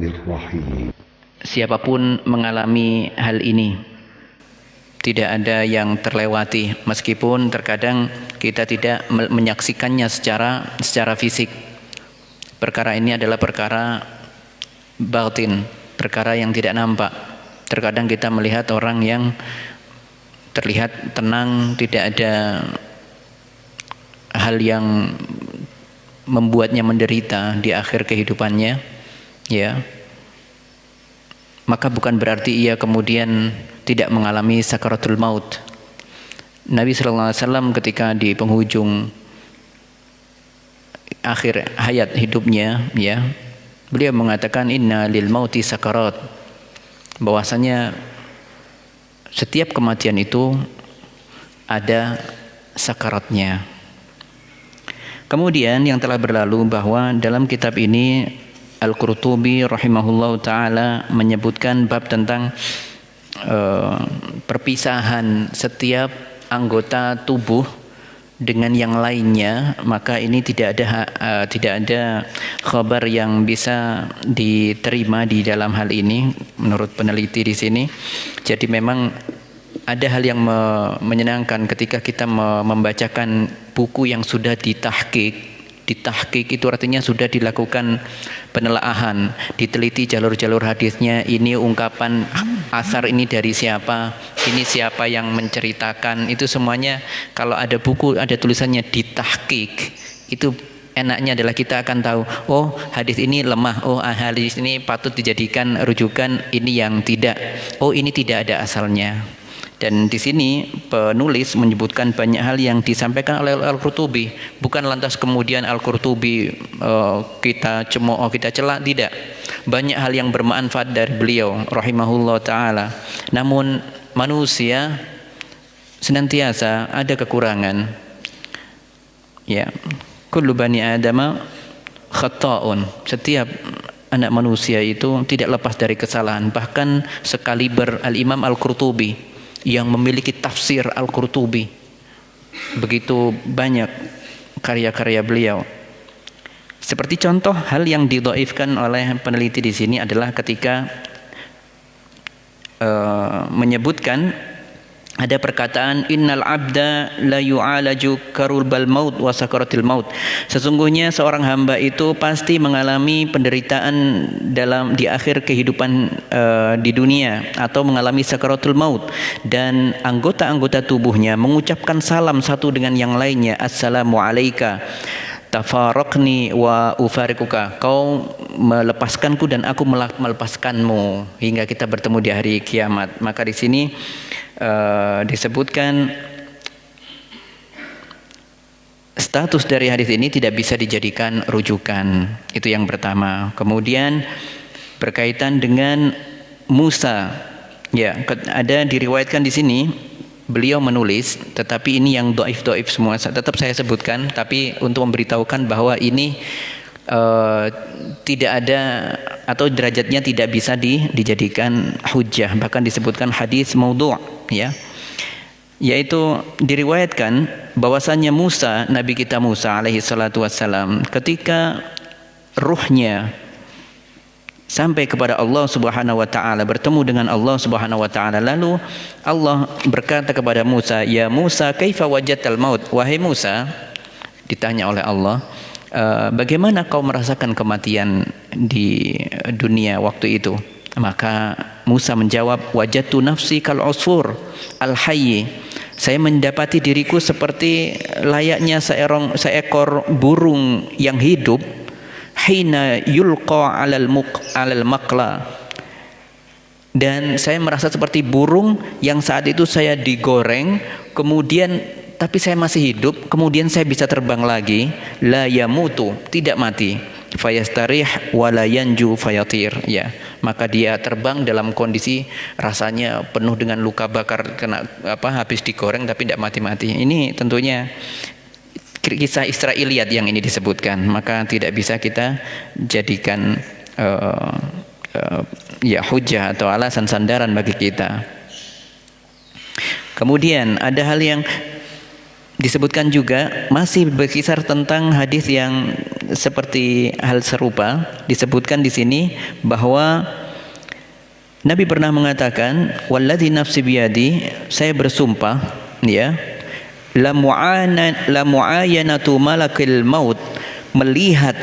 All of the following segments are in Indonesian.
Bismillahirrahmanirrahim. Siapapun mengalami hal ini, tidak ada yang terlewati, meskipun terkadang kita tidak menyaksikannya secara fisik. Perkara ini adalah perkara batin, perkara yang tidak nampak. Terkadang kita melihat orang yang terlihat tenang, tidak ada hal yang membuatnya menderita di akhir kehidupannya, ya. Maka bukan berarti ia kemudian tidak mengalami sakaratul maut. Nabi sallallahu alaihi wasallam ketika di penghujung akhir hayat hidupnya, ya, beliau mengatakan inna lil mauti sakarat, bahwasanya setiap kematian itu ada sakaratnya. Kemudian yang telah berlalu bahwa dalam kitab ini Al-Qurtubi rahimahullahu ta'ala menyebutkan bab tentang perpisahan setiap anggota tubuh dengan yang lainnya. Maka ini tidak ada khabar yang bisa diterima di dalam hal ini menurut peneliti di sini. Jadi memang ada hal yang menyenangkan ketika kita membacakan buku yang sudah ditahqiq. Ditahqiq itu artinya sudah dilakukan penelaahan, diteliti jalur-jalur hadisnya, ini ungkapan asar ini dari siapa, ini siapa yang menceritakan, itu semuanya kalau ada buku, ada tulisannya ditahqiq, itu enaknya adalah kita akan tahu, oh hadis ini lemah, oh hadis ini patut dijadikan rujukan, ini yang tidak, oh ini tidak ada asalnya. Dan di sini penulis menyebutkan banyak hal yang disampaikan oleh Al-Qurtubi. Bukan lantas kemudian Al-Qurtubi kita cemooh, kita celak, tidak. Banyak hal yang bermanfaat dari beliau rahimahullah ta'ala. Namun manusia senantiasa ada kekurangan. Ya, kullu bani adama khata'un. Setiap anak manusia itu tidak lepas dari kesalahan. Bahkan sekaliber Al-Imam Al-Qurtubi yang memiliki tafsir Al-Qurtubi, begitu banyak karya-karya beliau. Seperti contoh hal yang didhaifkan oleh peneliti di sini adalah ketika menyebutkan ada perkataan innal abda la yu'alaju karulbal maut wa sakaratil maut. Sesungguhnya seorang hamba itu pasti mengalami penderitaan di akhir kehidupan di dunia atau mengalami sakaratul maut, dan anggota-anggota tubuhnya mengucapkan salam satu dengan yang lainnya, assalamu alayka tafaraqni wa ufarikuka, kau melepaskanku dan aku melepaskanmu hingga kita bertemu di hari kiamat. Maka di sini disebutkan status dari hadis ini tidak bisa dijadikan rujukan. Itu yang pertama. Kemudian berkaitan dengan Musa, ya, ada diriwayatkan di sini beliau menulis, tetapi ini yang dhaif semua tetap saya sebutkan, tapi untuk memberitahukan bahwa ini tidak ada atau derajatnya tidak bisa dijadikan hujjah, bahkan disebutkan hadis maudhu', ya, yaitu diriwayatkan bahwasannya Musa, Nabi kita Musa alaihi salatu wassalam, ketika ruhnya sampai kepada Allah Subhanahu wa taala, bertemu dengan Allah Subhanahu wa taala, lalu Allah berkata kepada Musa, "Ya Musa, kaifa wajadtal maut?" Wahai Musa, ditanya oleh Allah, bagaimana kau merasakan kematian di dunia waktu itu? Maka Musa menjawab, wajadtu nafsi kal usfur al hayy. Saya mendapati diriku seperti layaknya seekor burung yang hidup, hina yulqa alal maqla. Dan saya merasa seperti burung yang saat itu saya digoreng, kemudian tapi saya masih hidup, kemudian saya bisa terbang lagi, la yamutu, tidak mati, fayastarih wala yanju fayatir, ya, maka dia terbang dalam kondisi rasanya penuh dengan luka bakar, kena habis digoreng tapi tidak mati-mati. Ini tentunya kisah Israiliyat yang ini disebutkan, maka tidak bisa kita jadikan ya hujjah atau alasan sandaran bagi kita. Kemudian ada hal yang disebutkan juga masih berkisar tentang hadis yang seperti hal serupa disebutkan di sini bahwa Nabi pernah mengatakan, walladzi nafsi biyadi, saya bersumpah, ya, la mu'ayanatu malakil maut, melihat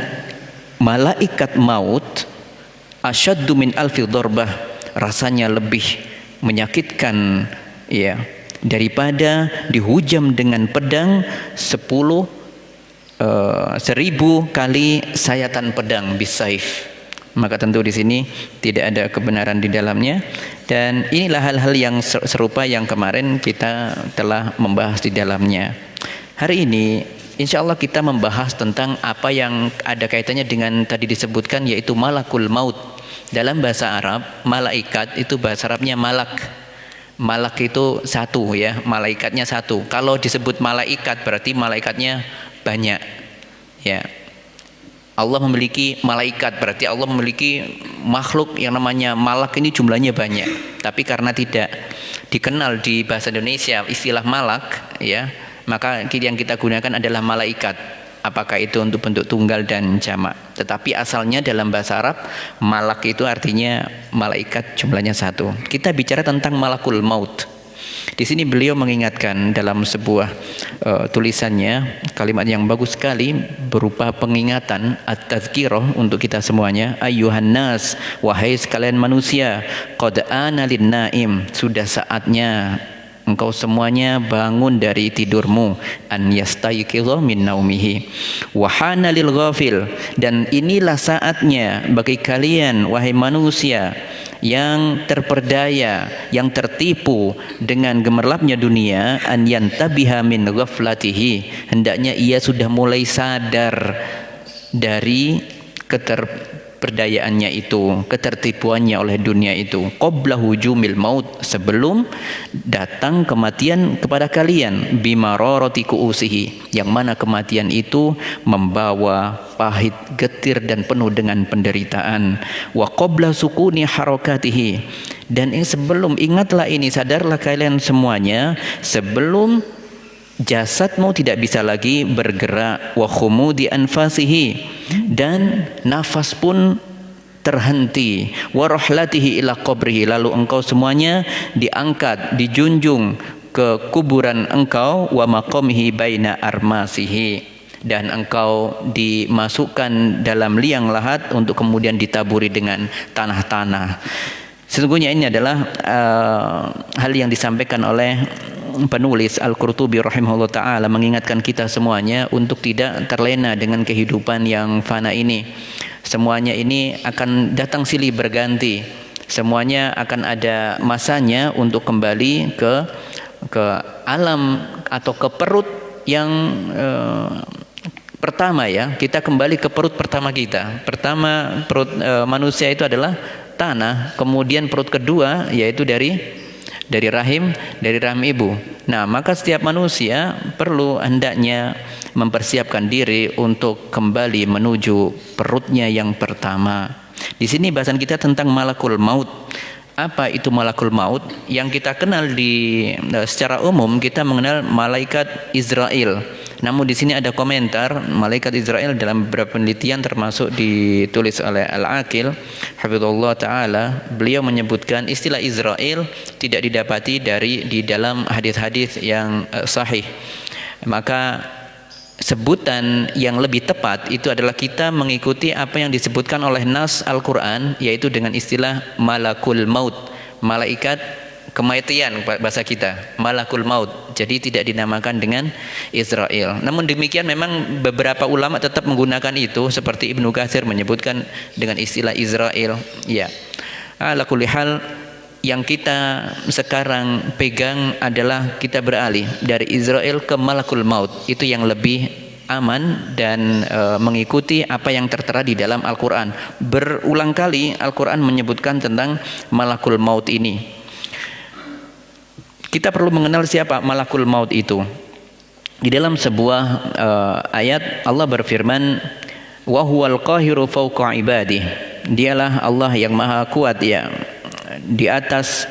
malaikat maut, asyaddu min alfi dharbah, rasanya lebih menyakitkan, ya, daripada dihujam dengan pedang 1000 kali sayatan pedang bisaif. Maka tentu di sini tidak ada kebenaran di dalamnya, dan inilah hal-hal yang serupa yang kemarin kita telah membahas di dalamnya. Hari ini insya Allah kita membahas tentang apa yang ada kaitannya dengan tadi disebutkan, yaitu malakul maut. Dalam bahasa Arab, malaikat itu bahasa Arabnya malak. Malak itu satu, ya, malaikatnya satu. Kalau disebut malaikat berarti malaikatnya banyak, ya. Allah memiliki malaikat, berarti Allah memiliki makhluk yang namanya malak, ini jumlahnya banyak. Tapi karena tidak dikenal di bahasa Indonesia istilah malak, ya, maka yang kita gunakan adalah malaikat. Apakah itu untuk bentuk tunggal dan jamak. Tetapi asalnya dalam bahasa Arab, malak itu artinya malaikat, jumlahnya satu. Kita bicara tentang malakul maut. Di sini beliau mengingatkan dalam sebuah tulisannya kalimat yang bagus sekali berupa pengingatan at-tazkirah untuk kita semuanya. Ayyuhan nas, wahai sekalian manusia, qad ana lin naim, sudah saatnya engkau semuanya bangun dari tidurmu, an yastayqidha min naumihi, wa hana lil ghafil, dan inilah saatnya bagi kalian wahai manusia yang terperdaya, yang tertipu dengan gemerlapnya dunia, an yantabiha min ghaflatihi, hendaknya ia sudah mulai sadar dari keterperdayaannya itu, ketertipuannya oleh dunia itu, qabla hujumil maut, sebelum datang kematian kepada kalian, bimararati kuusihi, yang mana kematian itu membawa pahit, getir, dan penuh dengan penderitaan, wa qabla sukuni harakatihi, dan sebelum, ingatlah ini, sadarlah kalian semuanya, sebelum jasadmu tidak bisa lagi bergerak, wa khumudi anfasihi, dan nafas pun terhenti, wa rahlatihi ila qabrihi, lalu engkau semuanya diangkat, dijunjung ke kuburan engkau, wa maqamihi baina armasihi, dan engkau dimasukkan dalam liang lahat untuk kemudian ditaburi dengan tanah-tanah. Sesungguhnya ini adalah hal yang disampaikan oleh penulis Al-Qurtubi rahimahullah ta'ala, mengingatkan kita semuanya untuk tidak terlena dengan kehidupan yang fana ini. Semuanya ini akan datang silih berganti, semuanya akan ada masanya untuk kembali ke alam atau ke perut yang pertama, ya, kita kembali ke perut pertama kita. Pertama perut manusia itu adalah tanah, kemudian perut kedua yaitu dari rahim ibu. Nah, maka setiap manusia perlu hendaknya mempersiapkan diri untuk kembali menuju perutnya yang pertama. Di sini bahasan kita tentang malakul maut. Apa itu malakul maut? Yang kita kenal secara umum kita mengenal malaikat Israel. Namun di sini ada komentar malaikat Israel dalam beberapa penelitian, termasuk ditulis oleh Al-Aqil hafizahullah taala. Beliau menyebutkan istilah Israel tidak didapati di dalam hadis-hadis yang sahih. Maka sebutan yang lebih tepat itu adalah kita mengikuti apa yang disebutkan oleh nas Al-Quran, yaitu dengan istilah malakul maut, malaikat kematian bahasa kita, malakul maut. Jadi tidak dinamakan dengan Israel. Namun demikian memang beberapa ulama tetap menggunakan itu, seperti Ibnu Katsir menyebutkan dengan istilah Israel. Ya, ala kulli hal, yang kita sekarang pegang adalah kita beralih dari Israel ke malakul maut. Itu yang lebih aman dan mengikuti apa yang tertera di dalam Al-Quran. Berulang kali Al-Quran menyebutkan tentang malakul maut ini. Kita perlu mengenal siapa malakul maut itu. Di dalam sebuah ayat Allah berfirman, wa huwal qahiru fawqa ibadih, dialah Allah yang maha kuat, ya, di atas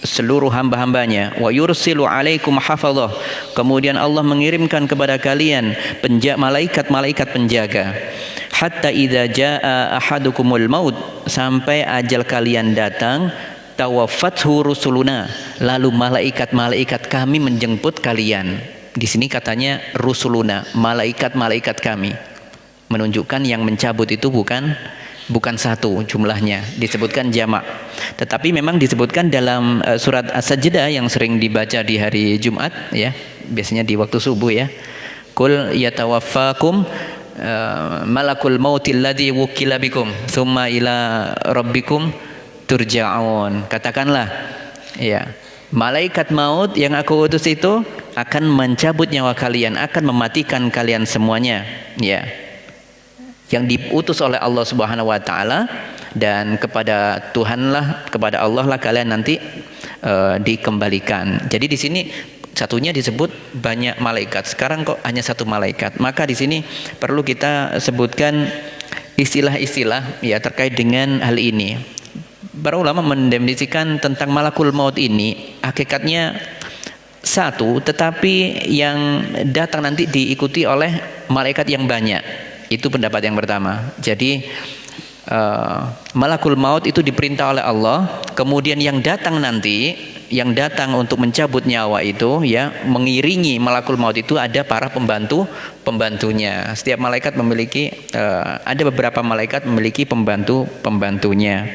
seluruh hamba-hambanya. Wa yursilu alaikum hafadhah, kemudian Allah mengirimkan kepada kalian malaikat-malaikat penjaga. Hatta idza jaa ahadukumul maut, sampai ajal kalian datang, tawaffathu rusuluna, lalu malaikat-malaikat kami menjemput kalian. Di sini katanya rusuluna, malaikat-malaikat kami, menunjukkan yang mencabut itu bukan satu jumlahnya, disebutkan jamak. Tetapi memang disebutkan dalam surat As-Sajdah yang sering dibaca di hari Jumat ya, biasanya di waktu subuh ya. Qul yatawaffakum malakul mautil ladzi wukila bikum tsumma ila rabbikum turja'un. Katakanlah ya, malaikat maut yang aku utus itu akan mencabut nyawa kalian, akan mematikan kalian semuanya ya, yang diutus oleh Allah Subhanahu wa taala, dan kepada Tuhanlah, kepada Allah lah kalian nanti dikembalikan. Jadi di sini satunya disebut banyak malaikat, sekarang kok hanya satu malaikat. Maka di sini perlu kita sebutkan istilah-istilah ya terkait dengan hal ini. Para ulama mendefinisikan tentang malakul maut ini hakikatnya satu, tetapi yang datang nanti diikuti oleh malaikat yang banyak. Itu pendapat yang pertama. Jadi malakul maut itu diperintah oleh Allah, kemudian yang datang nanti, yang datang untuk mencabut nyawa itu ya, mengiringi malakul maut itu ada para pembantunya. Setiap malaikat memiliki ada beberapa malaikat memiliki pembantunya.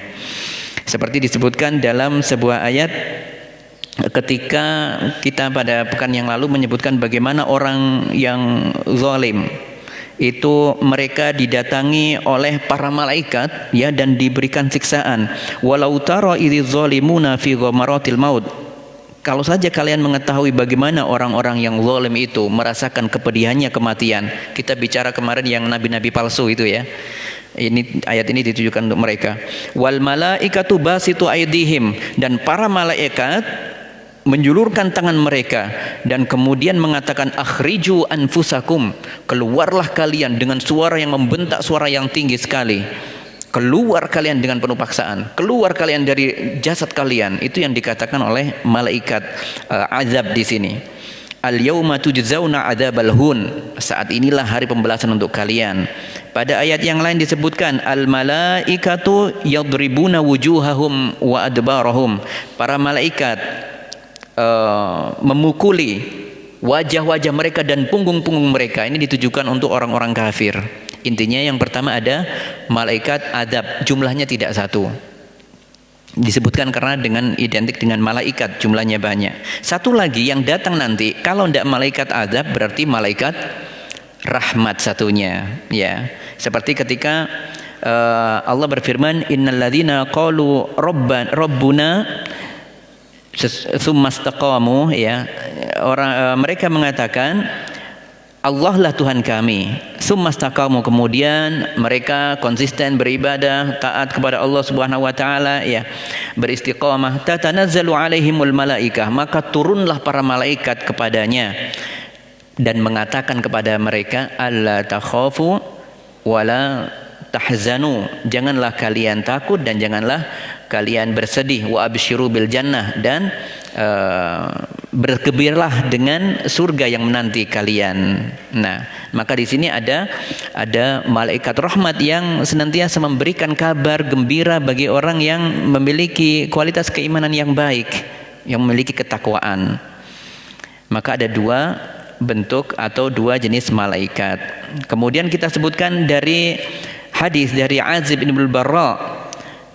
Seperti disebutkan dalam sebuah ayat ketika kita pada pekan yang lalu menyebutkan bagaimana orang yang zalim itu mereka didatangi oleh para malaikat ya, dan diberikan siksaan. Walau tara idz zalimuna fi ghamaratil maut, kalau saja kalian mengetahui bagaimana orang-orang yang zalim itu merasakan kepedihannya kematian. Kita bicara kemarin yang nabi-nabi palsu itu ya. Ini ayat ini ditujukan untuk mereka. Wal malaikatu basitu aydihim, dan para malaikat menjulurkan tangan mereka dan kemudian mengatakan akhriju anfusakum, keluarlah kalian, dengan suara yang membentak, suara yang tinggi sekali. Keluar kalian dengan penuh paksaan, keluar kalian dari jasad kalian. Itu yang dikatakan oleh malaikat azab di sini. Al yauma tujzauna adzabal hun, saat inilah hari pembalasan untuk kalian. Pada ayat yang lain disebutkan al malaikatu yadribuna wujuhahum wa adbarahum, para malaikat memukuli wajah-wajah mereka dan punggung-punggung mereka. Ini ditujukan untuk orang-orang kafir. Intinya yang pertama ada malaikat adab, jumlahnya tidak satu, disebutkan karena dengan identik dengan malaikat, jumlahnya banyak. Satu lagi yang datang nanti, kalau tidak malaikat adab berarti malaikat rahmat satunya ya. Seperti ketika Allah berfirman innalladzina qalu rabbuna tsumastaqamu ya, mereka mengatakan Allah lah Tuhan kami, tsumastaqamu, kemudian mereka konsisten beribadah, taat kepada Allah Subhanahu wa taala ya, beristiqamah. Tatanazzalu alaihimul malaikah, maka turunlah para malaikat kepadanya dan mengatakan kepada mereka alla takhafu wala tahzanu, janganlah kalian takut dan janganlah kalian bersedih. Wa absyiru bil jannah, dan bergembiralah dengan surga yang menanti kalian. Nah, maka di sini ada malaikat rahmat yang senantiasa memberikan kabar gembira bagi orang yang memiliki kualitas keimanan yang baik, yang memiliki ketakwaan. Maka ada dua bentuk atau dua jenis malaikat. Kemudian kita sebutkan dari hadis dari Azib bin Barra,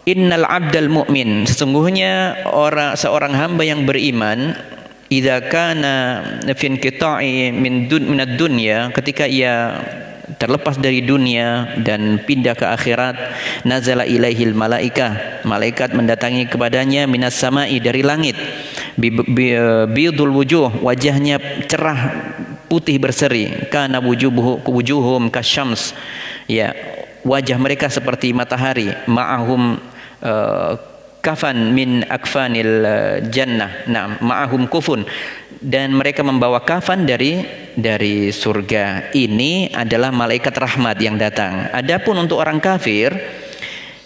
innal abdal mu'min, sesungguhnya seorang hamba yang beriman, idza kana fi inqita'i minad dunya, ketika ia terlepas dari dunia dan pindah ke akhirat, nazala ilaihil malaikah, malaikat mendatangi kepadanya minas sama'i, dari langit, bidul wujuh, wajahnya cerah putih berseri, kana wujuhum kasyams ya, wajah mereka seperti matahari, ma'ahum kafan min akfanil jannah, nah ma'ahum kufun, dan mereka membawa kafan dari surga. Ini adalah malaikat rahmat yang datang. Adapun untuk orang kafir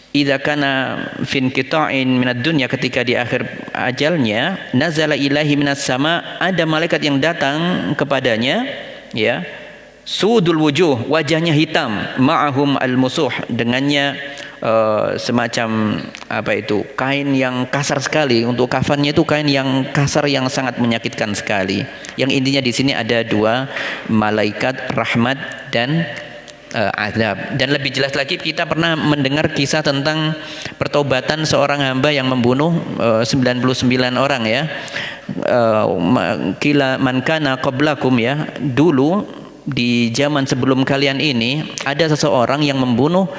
idza kana fin qita'in minad dunya, ketika di akhir ajalnya, nazala ilahi minas sama, ada malaikat yang datang kepadanya, ya, sudul wujuh, wajahnya hitam, ma'ahum al-musuh, dengannya semacam apa itu, kain yang kasar sekali. Untuk kafannya itu kain yang kasar yang sangat menyakitkan sekali. Yang intinya di sini ada dua malaikat rahmat dan azab. Dan lebih jelas lagi, kita pernah mendengar kisah tentang pertobatan seorang hamba yang membunuh 99 orang, ya. Kila man kana qablakum, ya, dulu di zaman sebelum kalian ini ada seseorang yang membunuh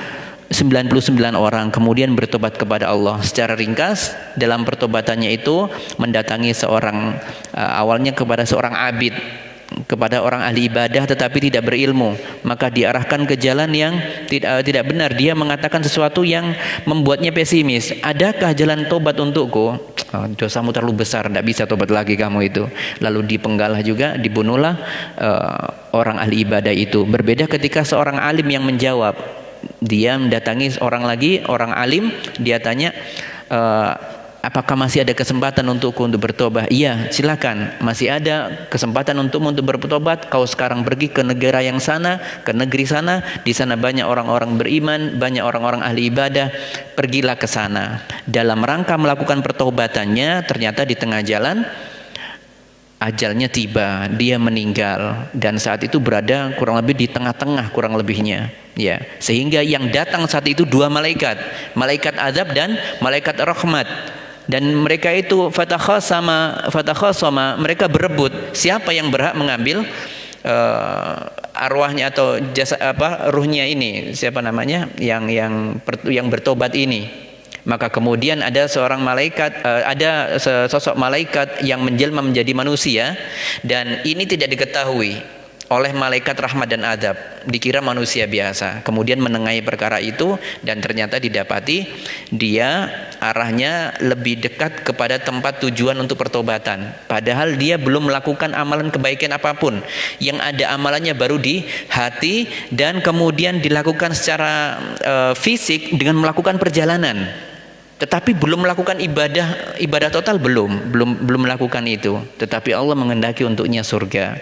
99 orang kemudian bertobat kepada Allah. Secara ringkas, dalam pertobatannya itu mendatangi seorang awalnya kepada seorang abid, kepada orang ahli ibadah tetapi tidak berilmu, maka diarahkan ke jalan yang tidak benar. Dia mengatakan sesuatu yang membuatnya pesimis. Adakah jalan tobat untukku? Dosamu terlalu besar, tidak bisa tobat lagi kamu itu. Lalu dipenggalah juga, dibunuhlah orang ahli ibadah itu. Berbeda ketika seorang alim yang menjawab, dia mendatangi seorang lagi, orang alim, dia tanya, apakah masih ada kesempatan untukku untuk bertobat? Iya, silakan, masih ada kesempatan untukmu untuk bertobat. Kau sekarang pergi ke negara yang sana, ke negeri sana, di sana banyak orang-orang beriman, banyak orang-orang ahli ibadah. Pergilah ke sana. Dalam rangka melakukan pertobatannya, ternyata di tengah jalan ajalnya tiba, dia meninggal, dan saat itu berada kurang lebih di tengah-tengah kurang lebihnya, ya. Sehingga yang datang saat itu dua malaikat, malaikat azab dan malaikat rahmat. Dan mereka itu fatakhasama, mereka berebut siapa yang berhak mengambil arwahnya atau jasa ruhnya ini, siapa namanya yang bertobat ini. Maka kemudian ada seorang malaikat, ada sosok malaikat yang menjelma menjadi manusia, dan ini tidak diketahui oleh malaikat rahmat dan adab, dikira manusia biasa. Kemudian menengahi perkara itu, dan ternyata didapati dia arahnya lebih dekat kepada tempat tujuan untuk pertobatan, padahal dia belum melakukan amalan kebaikan apapun. Yang ada amalannya baru di hati, dan kemudian dilakukan secara fisik dengan melakukan perjalanan, tetapi belum melakukan ibadah total, belum melakukan itu. Tetapi Allah menghendaki untuknya surga,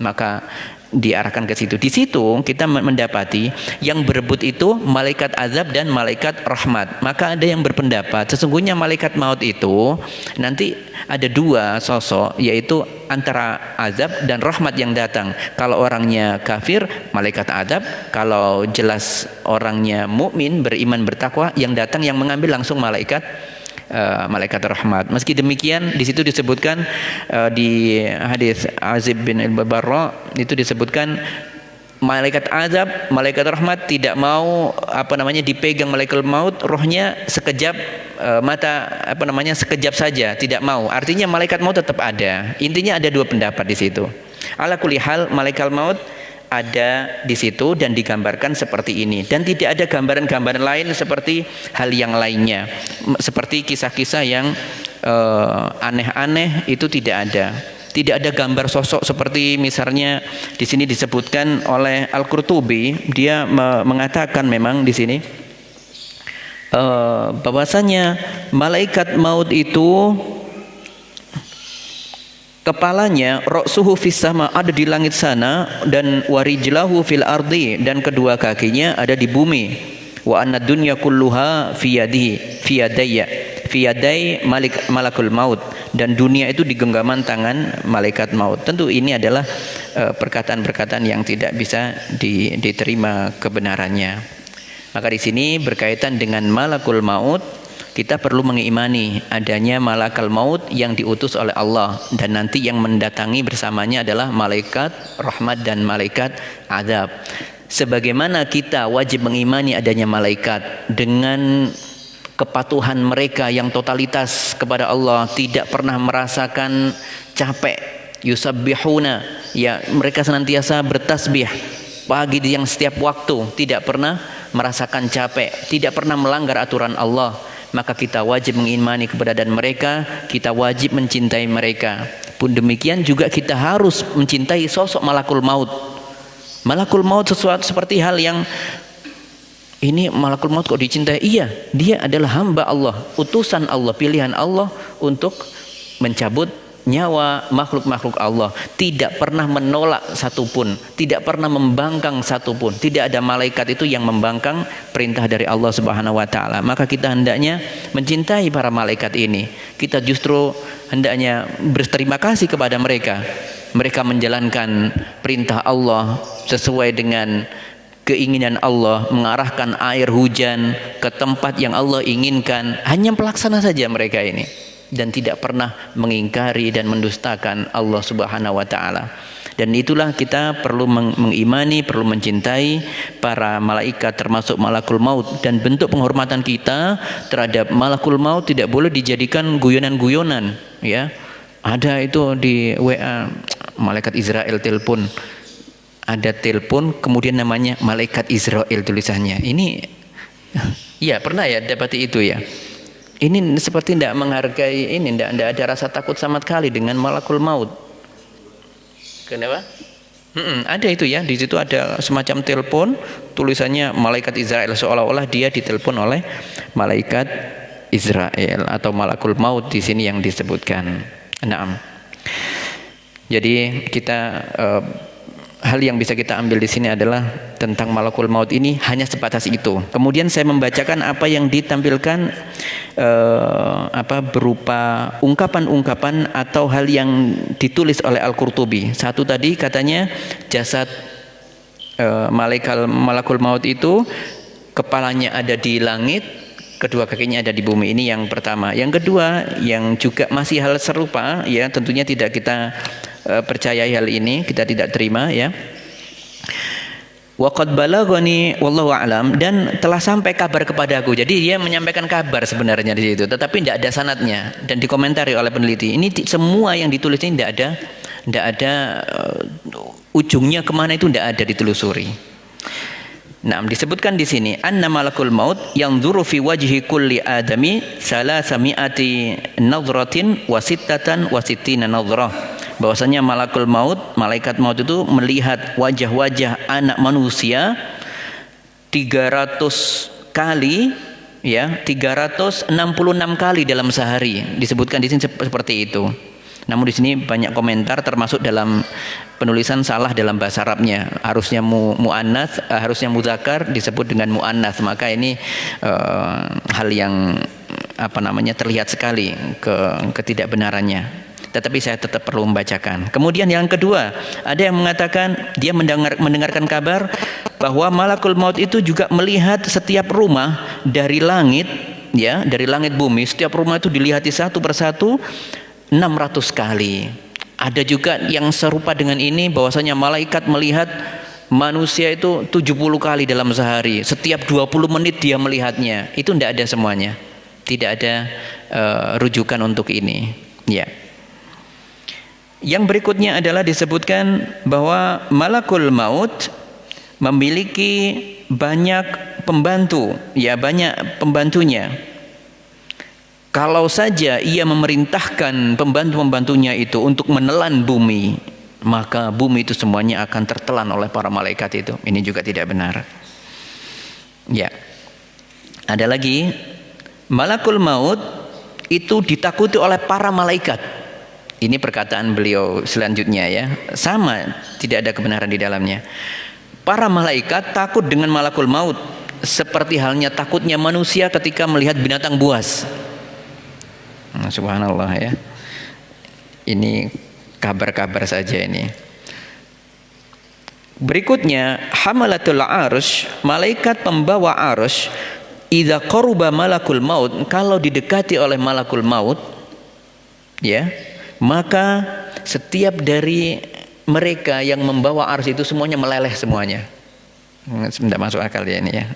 maka diarahkan ke situ. Di situ kita mendapati yang berebut itu malaikat azab dan malaikat rahmat. Maka ada yang berpendapat sesungguhnya malaikat maut itu nanti ada dua sosok, yaitu antara azab dan rahmat yang datang. Kalau orangnya kafir, malaikat azab. Kalau jelas orangnya mukmin, beriman, bertakwa, yang datang yang mengambil langsung malaikat rahmat. Meski demikian, di situ disebutkan di hadis Azib bin Al-Barra itu disebutkan malaikat azab, malaikat rahmat tidak mau dipegang malaikat maut, rohnya sekejap sekejap saja, tidak mau. Artinya malaikat maut tetap ada. Intinya ada dua pendapat di situ. Ala kulli hal, malaikat maut ada di situ dan digambarkan seperti ini, dan tidak ada gambaran-gambaran lain seperti hal yang lainnya, seperti kisah-kisah yang aneh-aneh itu tidak ada. Tidak ada gambar sosok seperti misalnya di sini disebutkan oleh Al-Qurtubi, dia mengatakan memang di sini bahwasanya malaikat maut itu kepalanya ra'suhu fis sama, ada di langit sana, dan warijlahu fil ardi, dan kedua kakinya ada di bumi. Wa anna dunya kulluha fi yaday malakul maut, dan dunia itu di genggaman tangan malaikat maut. Tentu ini adalah perkataan-perkataan yang tidak bisa diterima kebenarannya. Maka di sini berkaitan dengan malakul maut, kita perlu mengimani adanya malakal maut yang diutus oleh Allah, dan nanti yang mendatangi bersamanya adalah malaikat rahmat dan malaikat azab. Sebagaimana kita wajib mengimani adanya malaikat dengan kepatuhan mereka yang totalitas kepada Allah, tidak pernah merasakan capek, yusabbihuna, ya, mereka senantiasa bertasbih pagi yang setiap waktu, tidak pernah merasakan capek, tidak pernah melanggar aturan Allah. Maka kita wajib mengimani keberadaan mereka, kita wajib mencintai mereka. Pun demikian juga kita harus mencintai sosok malakul maut. Malakul maut sesuatu seperti hal yang ini malakul maut kok dicintai? Iya, dia adalah hamba Allah, utusan Allah, pilihan Allah untuk mencabut nyawa makhluk-makhluk Allah. Tidak pernah menolak satupun, tidak pernah membangkang satupun. Tidak ada malaikat itu yang membangkang perintah dari Allah Subhanahu wa taala. Maka kita hendaknya mencintai para malaikat ini. Kita justru hendaknya berterima kasih kepada mereka. Mereka menjalankan perintah Allah sesuai dengan keinginan Allah, mengarahkan air hujan ke tempat yang Allah inginkan. Hanya pelaksana saja mereka ini, dan tidak pernah mengingkari dan mendustakan Allah Subhanahu wa taala. Dan itulah kita perlu mengimani, perlu mencintai para malaikat, termasuk malakul maut. Dan bentuk penghormatan kita terhadap malakul maut tidak boleh dijadikan guyonan-guyonan, ya. Ada itu di WA, malaikat Israel telepon, ada telepon kemudian namanya malaikat Israel tulisannya. Ini ya pernah ya dapati itu ya. Ini seperti tidak menghargai ini, tidak ada rasa takut sama sekali dengan malakul maut. Kenapa? Ada itu ya, di situ ada semacam telepon tulisannya malaikat Israel, seolah-olah dia ditelepon oleh malaikat Israel atau malakul maut di sini yang disebutkan. Naam. Jadi kita hal yang bisa kita ambil di sini adalah tentang malakul maut ini hanya sebatas itu. Kemudian saya membacakan apa yang ditampilkan berupa ungkapan-ungkapan atau hal yang ditulis oleh Al-Qurtubi. Satu tadi katanya jasad malakul maut itu kepalanya ada di langit, kedua kakinya ada di bumi. Ini yang pertama. Yang kedua yang juga masih hal serupa, ya tentunya tidak kita percayai hal ini, kita tidak terima, ya. Waqad balaghani wallahu a'lam, dan telah sampai kabar kepadaku. Jadi dia menyampaikan kabar sebenarnya di situ, tetapi tidak ada sanadnya dan dikomentari oleh peneliti. Ini semua yang ditulis ini tidak ada ujungnya kemana itu tidak ada ditelusuri. Nah, disebutkan di sini anna malakul maut yanzuru fi wajhi kulli adami salasami'ati nadratin wa sittatan wa sittina nadrah. Bahwasanya malakul maut, malaikat maut itu melihat wajah-wajah anak manusia 300 kali, ya, 366 kali dalam sehari. Disebutkan di sini seperti itu. Namun di sini banyak komentar, termasuk dalam penulisan salah dalam bahasa Arabnya. Harusnya muannats, harusnya muzakkar disebut dengan muannats. Maka ini hal yang terlihat sekali ketidakbenarannya. Tetapi saya tetap perlu membacakan. Kemudian yang kedua, ada yang mengatakan dia mendengarkan kabar bahwa malakul maut itu juga melihat setiap rumah dari langit, ya, dari langit bumi. Setiap rumah itu dilihati satu persatu 600 kali. Ada juga yang serupa dengan ini, bahwasanya malaikat melihat manusia itu 70 kali dalam sehari. Setiap 20 menit dia melihatnya. Itu tidak ada semuanya. Tidak ada rujukan untuk ini, ya. Yang berikutnya adalah disebutkan bahwa malakul maut memiliki banyak pembantu, ya, banyak pembantunya. Kalau saja ia memerintahkan pembantu-pembantunya itu untuk menelan bumi, maka bumi itu semuanya akan tertelan oleh para malaikat itu. Ini juga tidak benar. Ya. Ada lagi, malakul maut itu ditakuti oleh para malaikat. Ini perkataan beliau selanjutnya, ya. Sama, tidak ada kebenaran di dalamnya. Para malaikat takut dengan malakul maut seperti halnya takutnya manusia ketika melihat binatang buas. Subhanallah, ya. Ini kabar-kabar saja ini. Berikutnya, hamalatul arsy, malaikat pembawa arsy, idza qaruba malakul maut, kalau didekati oleh malakul maut, ya, maka setiap dari mereka yang membawa arsy itu semuanya meleleh semuanya. Tidak masuk akal ya ini, ya.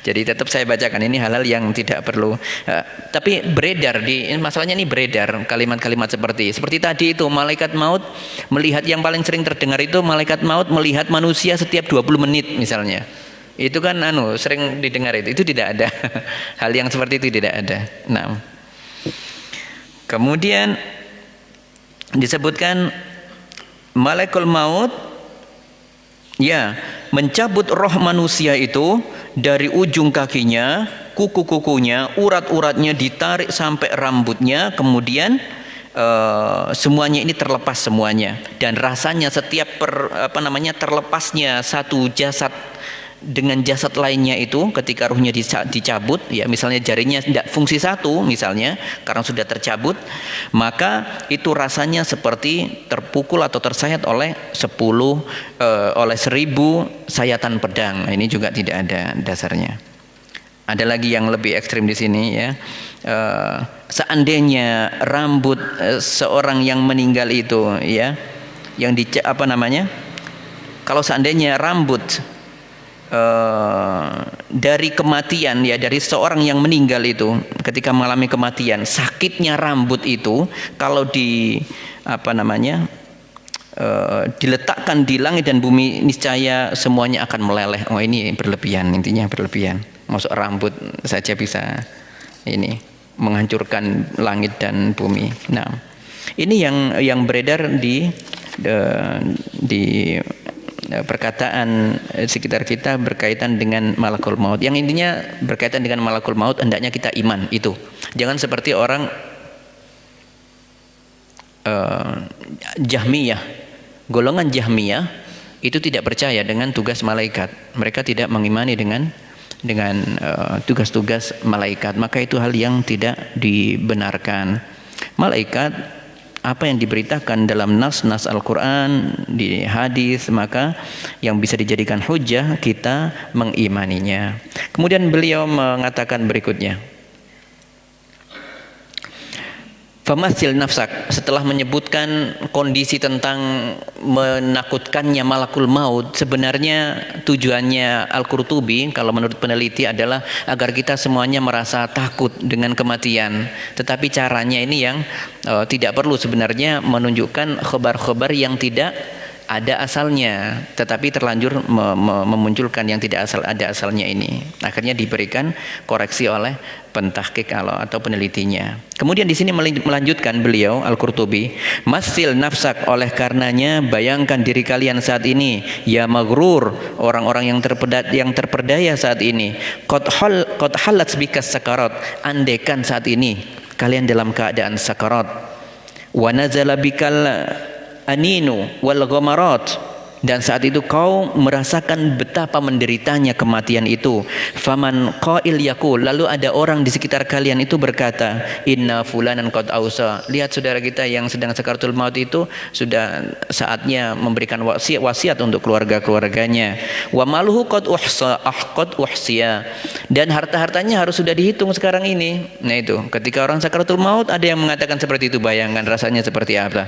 Jadi tetap saya bacakan, ini hal-hal yang tidak perlu. Tapi beredar masalahnya ini beredar kalimat-kalimat seperti tadi itu, malaikat maut melihat, yang paling sering terdengar itu malaikat maut melihat manusia setiap 20 menit misalnya. Itu kan sering didengar itu tidak ada. Hal yang seperti itu tidak ada. Nah, kemudian disebutkan malakul maut, ya, mencabut roh manusia itu dari ujung kakinya, kuku-kukunya, urat-uratnya ditarik sampai rambutnya, kemudian semuanya ini terlepas semuanya, dan rasanya setiap terlepasnya satu jasad dengan jasad lainnya itu ketika ruhnya dicabut, ya misalnya jarinya tidak fungsi satu misalnya karena sudah tercabut, maka itu rasanya seperti terpukul atau tersayat oleh 1000 sayatan pedang. Ini juga tidak ada dasarnya. Ada lagi yang lebih ekstrim di sini, ya. Seandainya rambut seorang yang meninggal itu, ya, yang kalau seandainya rambut dari kematian, ya, dari seorang yang meninggal itu ketika mengalami kematian, sakitnya rambut itu kalau diletakkan di langit dan bumi, niscaya semuanya akan meleleh. Oh, ini berlebihan, intinya berlebihan. Masuk rambut saja bisa ini menghancurkan langit dan bumi. Nah, ini yang beredar di perkataan sekitar kita berkaitan dengan malakul maut. Yang intinya berkaitan dengan malakul maut, hendaknya kita iman itu. Jangan seperti orang Jahmiyah. Golongan Jahmiyah itu tidak percaya dengan tugas malaikat. Mereka tidak mengimani dengan tugas-tugas malaikat. Maka itu hal yang tidak dibenarkan. Malaikat, apa yang diberitakan dalam nas-nas Al-Quran, di hadis, maka yang bisa dijadikan hujjah kita mengimaninya. Kemudian beliau mengatakan berikutnya, famasil nafsak, setelah menyebutkan kondisi tentang menakutkannya malakul maut, sebenarnya tujuannya Al-Qurtubi kalau menurut peneliti adalah agar kita semuanya merasa takut dengan kematian. Tetapi caranya ini yang tidak perlu sebenarnya menunjukkan khabar-khabar yang tidak ada asalnya, tetapi terlanjur memunculkan yang tidak ada asalnya ini. Akhirnya diberikan koreksi oleh pentahqiq atau penelitinya. Kemudian di sini melanjutkan beliau Al-Qurtubi, masil nafsak, oleh karenanya bayangkan diri kalian saat ini, ya maghrur, orang-orang yang terperdaya saat ini, qad halat bikas sakarat, andaikan saat ini kalian dalam keadaan sakarat, wa nazala bikal aninu wal ghamarat, dan saat itu kau merasakan betapa menderitanya kematian itu. Faman qail yaqul, lalu ada orang di sekitar kalian itu berkata, inna fulanan qad ausa, lihat saudara kita yang sedang sakaratul maut itu sudah saatnya memberikan wasiat untuk keluarga-keluarganya. Wa maluhu qad uhsiya, dan harta-hartanya harus sudah dihitung sekarang ini. Nah, itu ketika orang sakaratul maut ada yang mengatakan seperti itu, bayangkan rasanya seperti apa.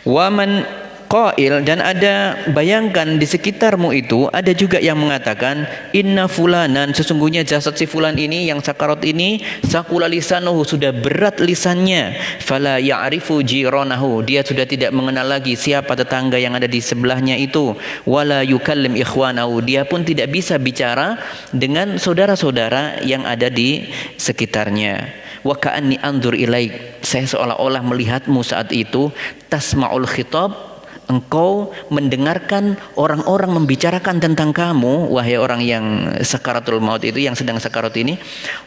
Waman qail, dan ada, bayangkan di sekitarmu itu ada juga yang mengatakan, inna fulanan, sesungguhnya jasad si fulan ini yang sakarat ini, sakula lisanuhu, sudah berat lisannya, fala ya'rifu jiranahu, dia sudah tidak mengenal lagi siapa tetangga yang ada di sebelahnya itu, wala yukallim ikhwanahu, dia pun tidak bisa bicara dengan saudara-saudara yang ada di sekitarnya. Wa ka'anni anzur ilaik, saya seolah-olah melihatmu saat itu, tasma'ul khitab, engkau mendengarkan orang-orang membicarakan tentang kamu, wahai orang yang sakaratul maut itu, yang sedang sakarat ini,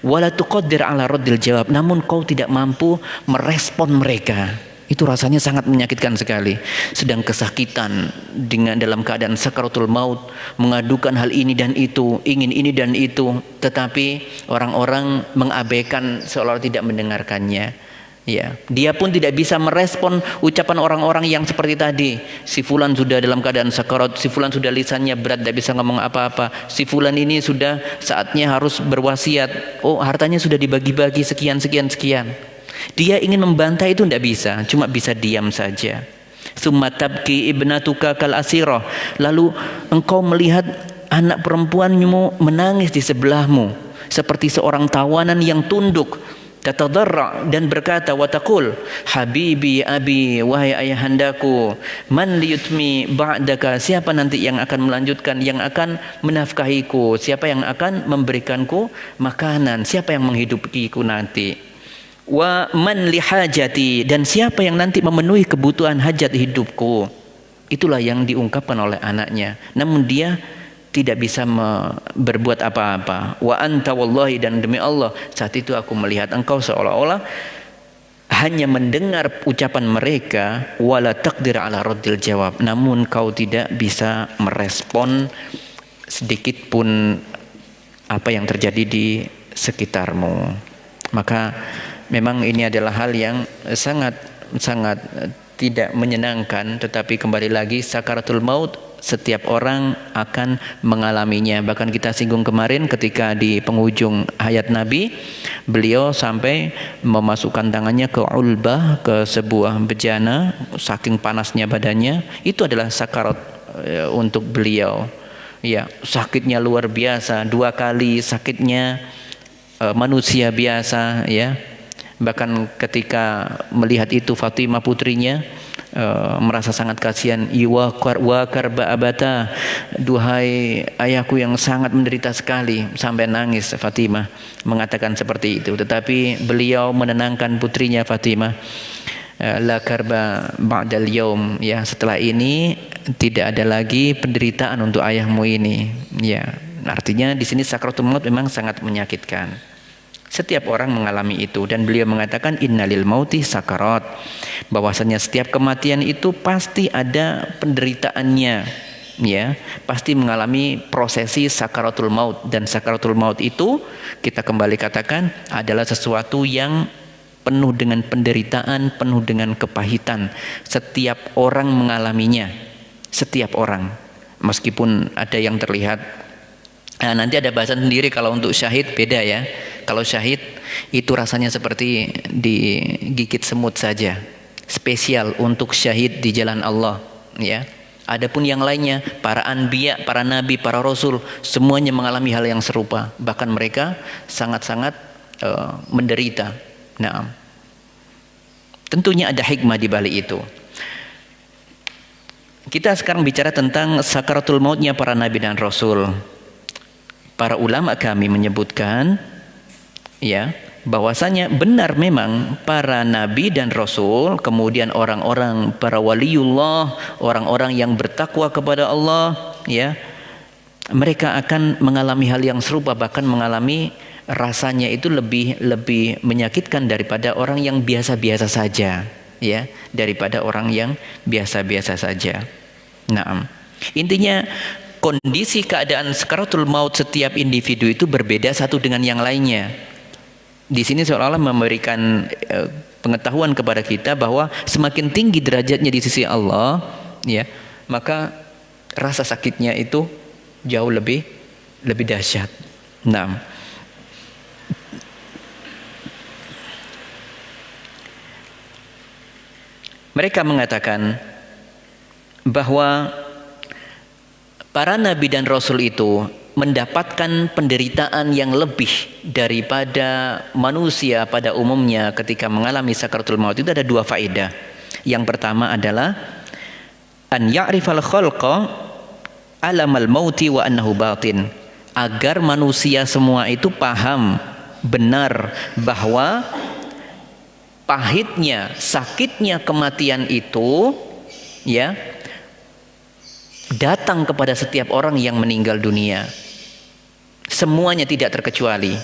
wala tuqaddir ala raddil jawab, namun kau tidak mampu merespon mereka. Itu rasanya sangat menyakitkan sekali. Sedang kesakitan dengan dalam keadaan sakaratul maut, mengadukan hal ini dan itu, ingin ini dan itu, tetapi orang-orang mengabaikan seolah-olah tidak mendengarkannya. Ya, dia pun tidak bisa merespon ucapan orang-orang yang seperti tadi. Si fulan sudah dalam keadaan sakarat, si fulan sudah lisannya berat, tidak bisa ngomong apa-apa. Si fulan ini sudah saatnya harus berwasiat. Oh, hartanya sudah dibagi-bagi sekian. Dia ingin membantah itu tidak bisa, cuma bisa diam saja. Summa tabki ibnatuka kal asirah, lalu engkau melihat anak perempuanmu menangis di sebelahmu seperti seorang tawanan yang tunduk, tatadarra, dan berkata, wataqul habibi abi, wahai ayahandaku, man liyutmi ba'daka, siapa nanti yang akan melanjutkan, yang akan menafkahiku, siapa yang akan memberikanku makanan, siapa yang menghidupiku nanti. Wa man lihajati, dan siapa yang nanti memenuhi kebutuhan hajat hidupku. Itulah yang diungkapkan oleh anaknya. Namun dia tidak bisa berbuat apa-apa. Wa anta wallahi, dan demi Allah saat itu aku melihat engkau seolah-olah hanya mendengar ucapan mereka, wala taqdir ala raddil jawab, namun kau tidak bisa merespon sedikit pun apa yang terjadi di sekitarmu. Maka memang ini adalah hal yang sangat tidak menyenangkan, tetapi kembali lagi sakaratul maut setiap orang akan mengalaminya. Bahkan kita singgung kemarin ketika di penghujung hayat Nabi, beliau sampai memasukkan tangannya ke ulbah, ke sebuah bejana, saking panasnya badannya. Itu adalah sakarat untuk beliau. Ya, sakitnya luar biasa, 2 kali sakitnya manusia biasa, ya. Bahkan ketika melihat itu Fatimah putrinya merasa sangat kasihan. Wa karba abata, duhai ayahku yang sangat menderita sekali, sampai nangis Fatimah mengatakan seperti itu. Tetapi beliau menenangkan putrinya Fatimah, la karba ba'dal yaum, ya, setelah ini tidak ada lagi penderitaan untuk ayahmu ini, ya. Artinya di sini sakaratul maut memang sangat menyakitkan. Setiap orang mengalami itu, dan beliau mengatakan innalil mauti sakarat, bahwasanya setiap kematian itu pasti ada penderitaannya, ya, pasti mengalami prosesi sakaratul maut. Dan sakaratul maut itu kita kembali katakan adalah sesuatu yang penuh dengan penderitaan, penuh dengan kepahitan. Setiap orang mengalaminya, setiap orang, meskipun ada yang terlihat. Nah, nanti ada bahasan sendiri kalau untuk syahid, beda ya. Kalau syahid itu rasanya seperti digigit semut saja. Spesial untuk syahid di jalan Allah, ya. Adapun yang lainnya, para anbiya, para nabi, para rasul, semuanya mengalami hal yang serupa. Bahkan mereka sangat-sangat menderita. Nah, tentunya ada hikmah di balik itu. Kita sekarang bicara tentang sakaratul mautnya para nabi dan rasul. Para ulama kami menyebutkan, ya, bahwasanya benar memang para nabi dan rasul, kemudian orang-orang para waliullah, orang-orang yang bertakwa kepada Allah, ya, mereka akan mengalami hal yang serupa, bahkan mengalami rasanya itu lebih menyakitkan daripada orang yang biasa-biasa saja, ya, daripada orang yang biasa-biasa saja. Nah, intinya kondisi keadaan sakaratul maut setiap individu itu berbeda satu dengan yang lainnya. Di sini seolah-olah memberikan pengetahuan kepada kita bahwa semakin tinggi derajatnya di sisi Allah, ya, maka rasa sakitnya itu jauh lebih dahsyat. Nah, mereka mengatakan bahwa para nabi dan rasul itu mendapatkan penderitaan yang lebih daripada manusia pada umumnya ketika mengalami sakaratul maut. Itu ada 2 faedah. Yang pertama adalah an ya'rifal khalqa alamal mauti wa annahu batin, agar manusia semua itu paham benar bahwa pahitnya, sakitnya kematian itu, ya, datang kepada setiap orang yang meninggal dunia. Semuanya tidak terkecuali.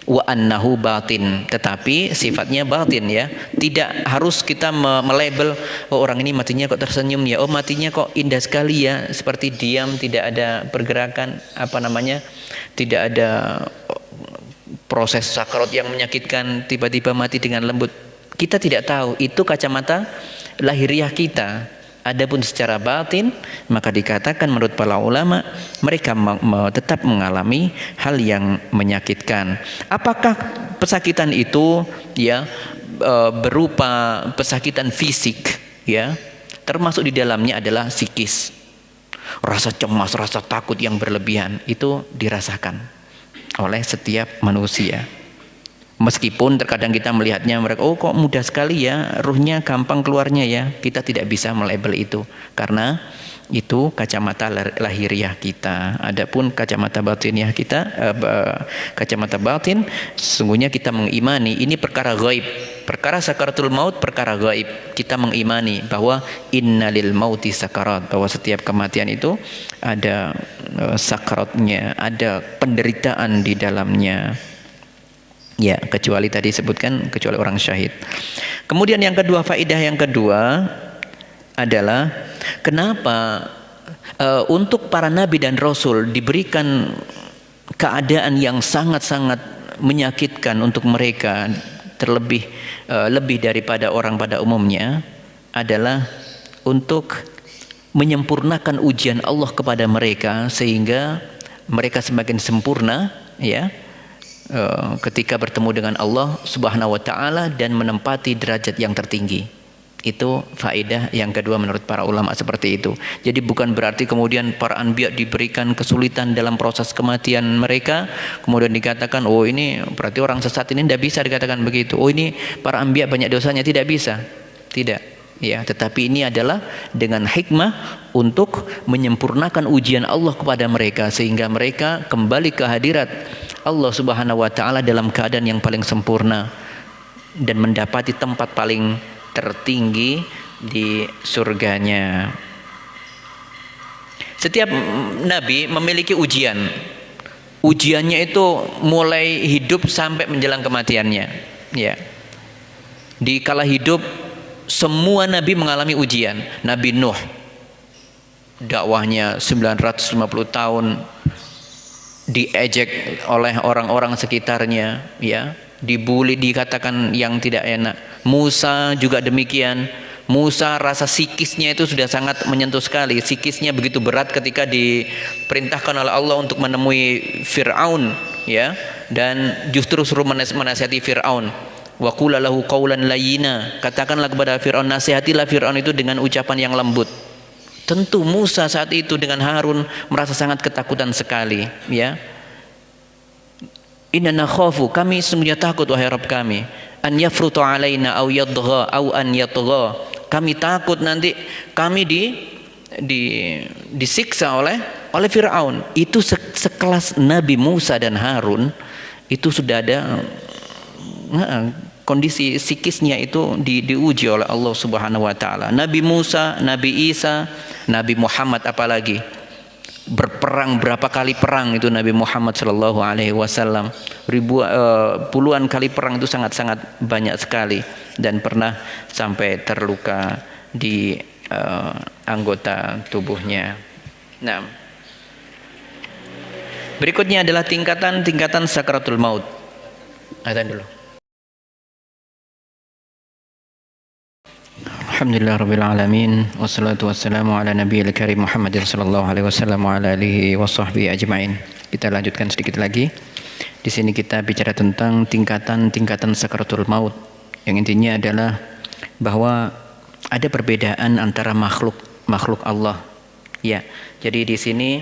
Wa annahu batin, tetapi sifatnya batin, ya. Tidak harus kita melabel, oh orang ini matinya kok tersenyum ya, oh matinya kok indah sekali ya, seperti diam, tidak ada pergerakan, tidak ada proses sakarat yang menyakitkan, tiba-tiba mati dengan lembut. Kita tidak tahu, itu kacamata lahiriah kita. Adapun secara batin, maka dikatakan menurut para ulama, mereka tetap mengalami hal yang menyakitkan. Apakah pesakitan itu, ya, berupa pesakitan fisik, ya, termasuk di dalamnya adalah psikis. Rasa cemas, rasa takut yang berlebihan itu dirasakan oleh setiap manusia. Meskipun terkadang kita melihatnya mereka, oh kok mudah sekali ya, ruhnya gampang keluarnya ya. Kita tidak bisa melabel itu, karena itu kacamata lahiriah kita. Adapun kacamata batiniah kita, kacamata batin, sesungguhnya kita mengimani ini perkara gaib. Perkara sakaratul maut perkara gaib. Kita mengimani bahwa innalil mauti sakarat, bahwa setiap kematian itu ada sakaratnya, ada penderitaan di dalamnya. Ya, kecuali tadi disebutkan kecuali orang syahid. Kemudian yang kedua, faedah yang kedua adalah kenapa untuk para nabi dan rasul diberikan keadaan yang sangat-sangat menyakitkan untuk mereka, terlebih lebih daripada orang pada umumnya, adalah untuk menyempurnakan ujian Allah kepada mereka sehingga mereka semakin sempurna, ya, ketika bertemu dengan Allah Subhanahu wa taala dan menempati derajat yang tertinggi. Itu faedah yang kedua menurut para ulama seperti itu. Jadi bukan berarti kemudian para anbiya diberikan kesulitan dalam proses kematian mereka, kemudian dikatakan oh ini berarti orang sesat, ini tidak bisa dikatakan begitu. Oh ini para anbiya banyak dosanya, tidak bisa. Tidak. Ya, tetapi ini adalah dengan hikmah untuk menyempurnakan ujian Allah kepada mereka sehingga mereka kembali ke hadirat Allah Subhanahu wa taala dalam keadaan yang paling sempurna dan mendapati tempat paling tertinggi di surganya. Setiap nabi memiliki ujian. Ujiannya itu mulai hidup sampai menjelang kematiannya. Ya. Di kala hidup semua nabi mengalami ujian. Nabi Nuh dakwahnya 950 tahun diejek oleh orang-orang sekitarnya, ya. Dibully, dikatakan yang tidak enak. Musa juga demikian. Musa rasa psikisnya itu sudah sangat menyentuh sekali. Psikisnya begitu berat ketika diperintahkan oleh Allah untuk menemui Fir'aun, ya, dan justru suruh menasihati Fir'aun. Wa qula lahu qawlan layyina, katakanlah kepada Fir'aun, nasihatilah Fir'aun itu dengan ucapan yang lembut. Tentu Musa saat itu dengan Harun merasa sangat ketakutan sekali, ya. Inna nakhafu, kami sesungguhnya takut wahai Rabb kami, an yafrutu alaina aw yadgha aw an yatgha. Kami takut nanti kami disiksa oleh Firaun. Itu sekelas Nabi Musa dan Harun itu sudah ada kondisi psikisnya itu diuji oleh Allah Subhanahu wa taala. Nabi Musa, Nabi Isa, Nabi Muhammad apalagi berperang berapa kali perang itu Nabi Muhammad sallallahu alaihi wasallam, puluhan kali perang itu sangat-sangat banyak sekali dan pernah sampai terluka di anggota tubuhnya. Nah, berikutnya adalah tingkatan sakaratul maut. Azan dulu. Alhamdulillah rabbil alamin, wassalatu wassalamu ala nabiyil karim Muhammadin sallallahu alaihi wasallam wa ala alihi wa sahbihi ajmain. Kita lanjutkan sedikit lagi. Di sini kita bicara tentang tingkatan sakaratul maut. Yang intinya adalah bahwa ada perbedaan antara makhluk Allah. Ya. Jadi di sini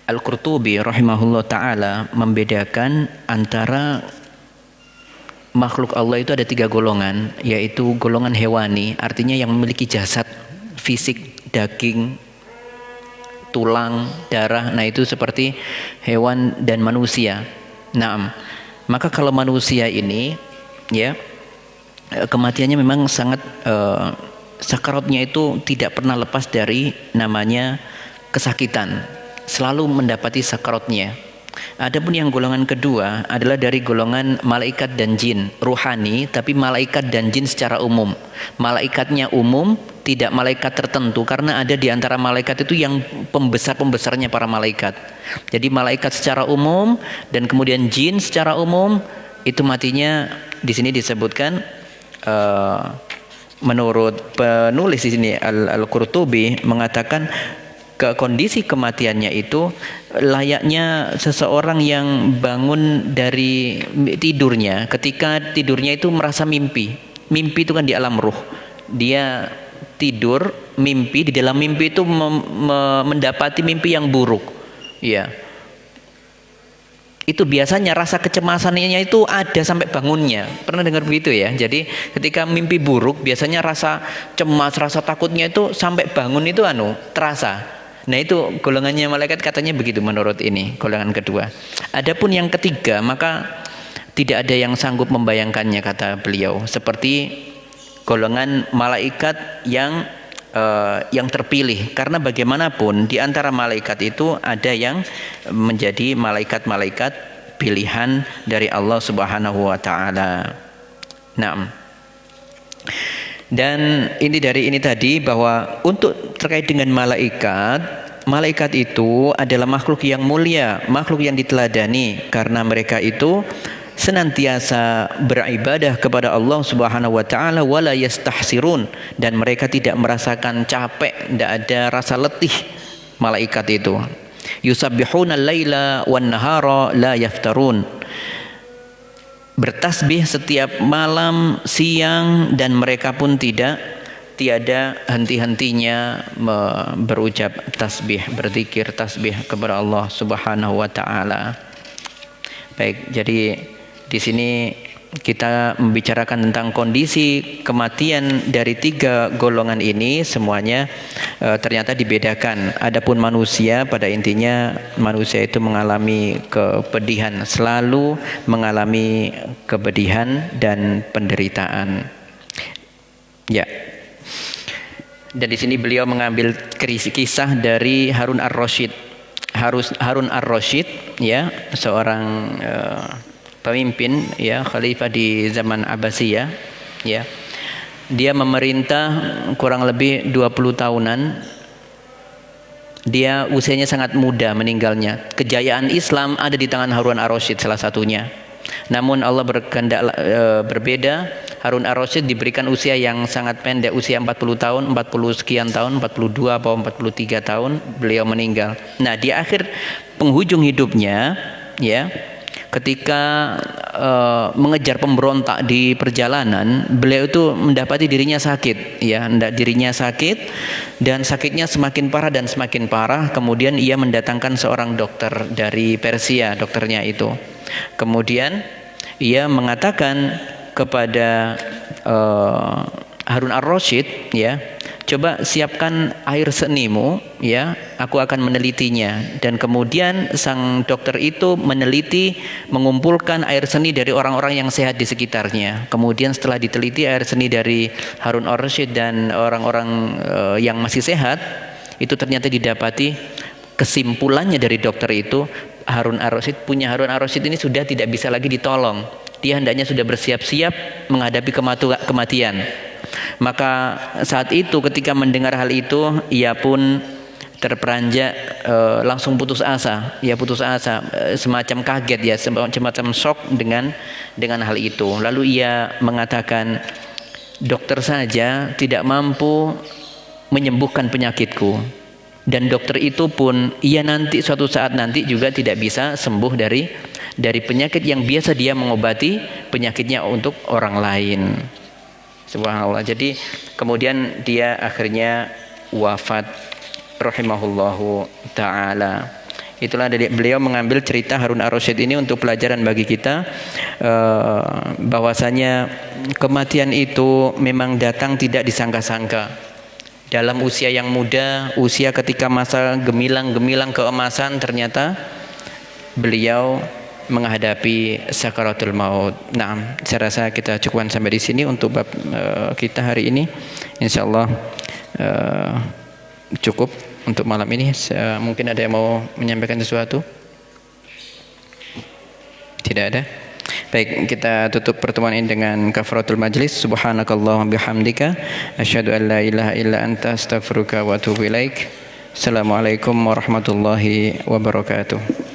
Al-Qurtubi rahimahullah taala membedakan antara makhluk Allah itu ada 3 golongan, yaitu golongan hewani, artinya yang memiliki jasad fisik, daging, tulang, darah. Nah itu seperti hewan dan manusia. Nah, maka kalau manusia ini, ya, kematiannya memang sangat sakaratnya itu tidak pernah lepas dari namanya kesakitan, selalu mendapati sakaratnya. Adapun yang golongan kedua adalah dari golongan malaikat dan jin, ruhani, tapi malaikat dan jin secara umum. Malaikatnya umum, tidak malaikat tertentu, karena ada di antara malaikat itu yang pembesar-pembesarnya para malaikat. Jadi malaikat secara umum dan kemudian jin secara umum itu matinya di sini disebutkan menurut penulis di sini Al-Qurtubi mengatakan kondisi kematiannya itu layaknya seseorang yang bangun dari tidurnya. Ketika tidurnya itu merasa mimpi. Mimpi itu kan di alam ruh. Dia tidur, mimpi, di dalam mimpi itu mendapati mimpi yang buruk. Ya. itu biasanya rasa kecemasannya itu ada sampai bangunnya. Pernah dengar begitu ya? Jadi ketika mimpi buruk biasanya rasa cemas, rasa takutnya itu sampai bangun itu terasa. Nah itu golongannya malaikat katanya begitu menurut ini, golongan kedua. Adapun yang ketiga, maka tidak ada yang sanggup membayangkannya kata beliau. Seperti golongan malaikat yang terpilih, karena bagaimanapun di antara malaikat itu ada yang menjadi malaikat-malaikat pilihan dari Allah Subhanahu wa taala. Naam. Dan ini dari ini tadi bahwa untuk terkait dengan malaikat itu adalah makhluk yang mulia, makhluk yang diteladani karena mereka itu senantiasa beribadah kepada Allah Subhanahu wa taala wala yastahsirun, dan mereka tidak merasakan capek, tidak ada rasa letih malaikat itu. Yusabbihuna al-laila wan nahara la yaftarun. Bertasbih setiap malam, siang, dan mereka pun tiada henti-hentinya berucap tasbih, berzikir tasbih kepada Allah Subhanahu wa taala. Baik, jadi di sini kita membicarakan tentang kondisi kematian dari tiga golongan ini, semuanya ternyata dibedakan. Adapun manusia, pada intinya manusia itu mengalami kepedihan, selalu mengalami kepedihan dan penderitaan. Ya. Dan di sini beliau mengambil kisah dari Harun ar-Rasyid. Harun ar-Rasyid, ya, seorang pemimpin, ya, khalifah di zaman Abbasiyah, ya. Dia memerintah kurang lebih 20 tahunan. Dia usianya sangat muda meninggalnya. Kejayaan Islam ada di tangan Harun ar-Rasyid salah satunya. Namun Allah berkehendak berbeda. Harun ar-Rasyid diberikan usia yang sangat pendek, usia 40 tahun, 40 sekian tahun, 42 atau 43 tahun beliau meninggal. Nah, di akhir penghujung hidupnya, ya, ketika mengejar pemberontak di perjalanan, beliau itu mendapati dirinya sakit, ya, dirinya sakit, dan sakitnya semakin parah dan semakin parah. Kemudian ia mendatangkan seorang dokter dari Persia, dokternya itu. Kemudian ia mengatakan kepada Harun ar-Rasyid, ya, coba siapkan air senimu, ya, aku akan menelitinya. Dan kemudian sang dokter itu meneliti, mengumpulkan air seni dari orang-orang yang sehat di sekitarnya. Kemudian setelah diteliti air seni dari Harun ar-Rasyid dan orang-orang yang masih sehat, itu ternyata didapati kesimpulannya dari dokter itu, Harun ar-Rasyid ini sudah tidak bisa lagi ditolong. Dia hendaknya sudah bersiap-siap menghadapi kematian. Maka saat itu ketika mendengar hal itu, ia pun terperanjak, langsung putus asa. Ia putus asa, semacam kaget, ya, semacam shock dengan hal itu. Lalu ia mengatakan, dokter saja tidak mampu menyembuhkan penyakitku, dan dokter itu pun ia nanti suatu saat nanti juga tidak bisa sembuh dari penyakit yang biasa dia mengobati penyakitnya untuk orang lain. Subhanallah. Jadi kemudian dia akhirnya wafat rahimahullahu taala. Itulah dari beliau mengambil cerita Harun ar-Rasyid ini untuk pelajaran bagi kita, bahwasanya kematian itu memang datang tidak disangka-sangka. Dalam usia yang muda, usia ketika masa gemilang keemasan, ternyata beliau menghadapi sakaratul maut. Nah, saya rasa kita cukupkan sampai di sini untuk bab kita hari ini. Insyaallah cukup untuk malam ini. Mungkin ada yang mau menyampaikan sesuatu? Tidak ada. Baik, kita tutup pertemuan ini dengan kafaratul majlis. Subhanakallahumma bihamdika asyhadu an la ilaha illa anta astaghfiruka wa atubu ilaik. Assalamualaikum warahmatullahi wabarakatuh.